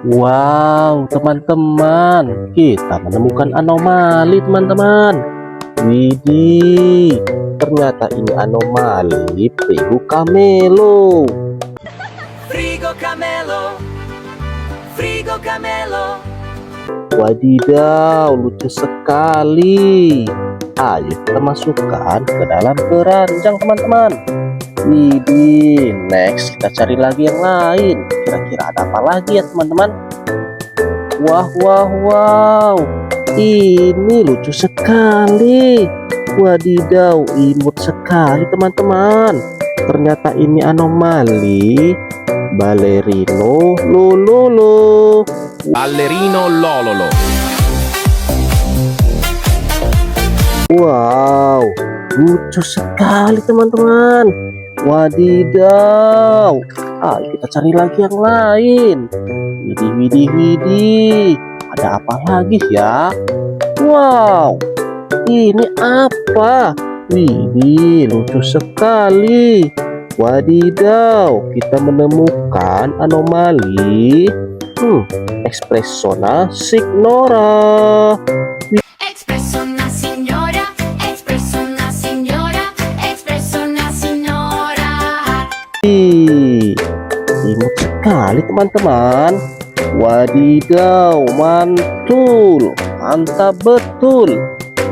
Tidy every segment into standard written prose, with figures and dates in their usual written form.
Wow, teman-teman, kita menemukan anomali, teman-teman. Widih, ternyata ini anomali Frigo Camelo. Frigo Camelo, Frigo Camelo. Wadidaw, lucu sekali. Ayo kita masukkan ke dalam keranjang, teman-teman. Widih, next kita cari lagi yang lain. Kira-kira ada apa lagi ya, teman-teman? Wah, wah, wow. Ini lucu sekali. Wadidaw, imut sekali, teman-teman. Ternyata ini anomali Ballerino Lololo. Ballerino Lololo. Wow, lucu sekali, teman-teman. Wadidaw. Ayo kita cari lagi yang lain. Widih, widih, widih. Ada apa lagi ya? Wow, ini apa? Widih, lucu sekali. Wadidaw, kita menemukan anomali Espressona Signora. Espresso una signora, espresso una signora, espresso una signora. Imut sekali, teman-teman. Wadidaw, mantul, mantap betul.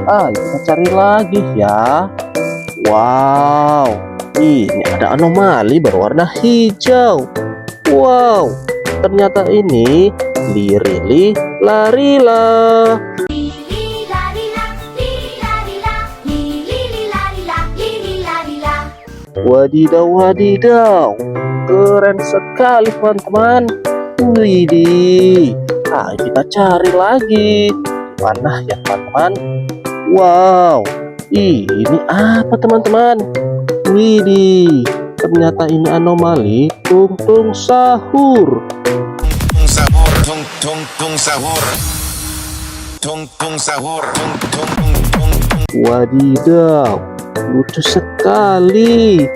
Ayo kita cari lagi ya. Wow, ini ada anomali berwarna hijau. Wow, ternyata ini Lirili Larila. Lili la li la, lili la li la, lili la li la, lili la li la. Wadidaw, wadidaw, keren sekali, teman-teman. Widih, ayo kita cari lagi. Mana ya, teman-teman? Wow, ini apa, teman-teman? Widih, ternyata ini anomali Tung Sahur. Tung sahur, tung sahur. Tung sahur, tung. Wadidaw, lucu sekali.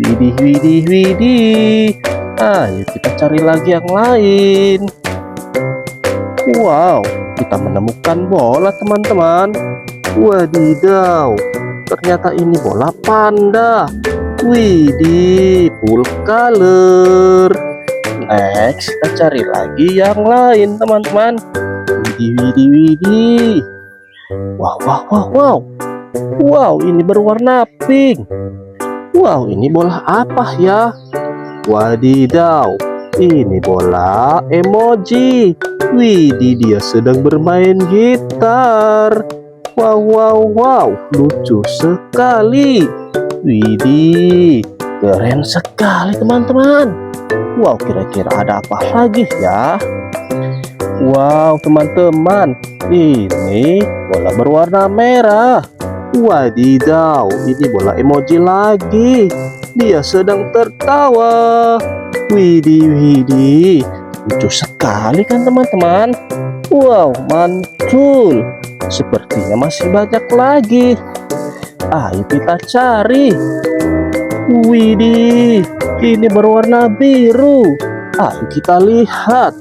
Widih, widih, widih. Ayo kita cari lagi yang lain. Wow, kita menemukan bola, teman-teman. Wadidaw, ternyata ini bola panda. Widih, full color. Next, kita cari lagi yang lain, teman-teman. Widih, widih, widih. Wow, wow, wow, wow. Wow, ini berwarna pink. Wow, ini bola apa ya? Wadidaw, ini bola emoji. Widih, dia sedang bermain gitar. Wow, wow, wow, lucu sekali. Widih, keren sekali, teman-teman. Wow, kira-kira ada apa lagi ya? Wow, teman-teman, ini bola berwarna merah. Wadidaw, ini bola emoji lagi. Dia sedang tertawa. Widih, widih, lucu sekali kan, teman-teman? Wow, mantul. Sepertinya masih banyak lagi. Ayo kita cari. Widih, ini berwarna biru. Ayo kita lihat.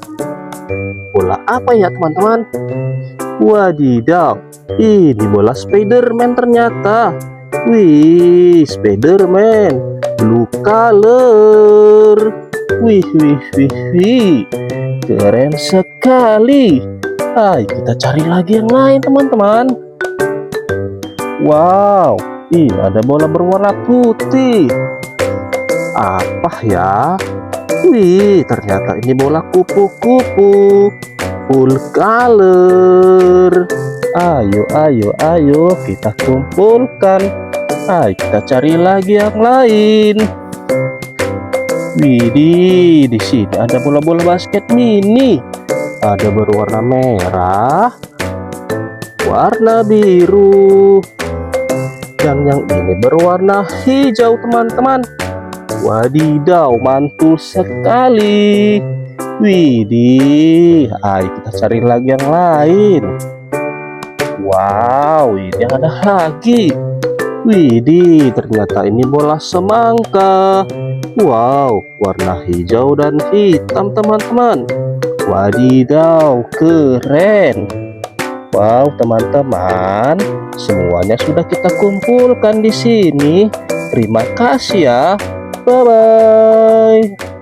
Bola apa ya, teman-teman? Wadidaw, ini bola Spiderman ternyata. Wih, Spiderman blue color. Wih, wih, wih, wih, keren sekali. Ayo kita cari lagi yang lain, teman-teman. Wow, ini ada bola berwarna putih. Apa ya? Wih, ternyata ini bola kupu-kupu full color. Ayo, ayo, ayo, kita kumpulkan. Ayo kita cari lagi yang lain. Widih, di sini ada bola-bola basket mini. Ada berwarna merah, warna biru, yang ini berwarna hijau, teman-teman. Wadidaw, mantul sekali. Widih, ayo kita cari lagi yang lain. Wow, ini ada lagi. Widih, ternyata ini bola semangka. Wow, warna hijau dan hitam, teman-teman. Wadidaw, keren. Wow, teman-teman, semuanya sudah kita kumpulkan di sini. Terima kasih ya. Bye bye.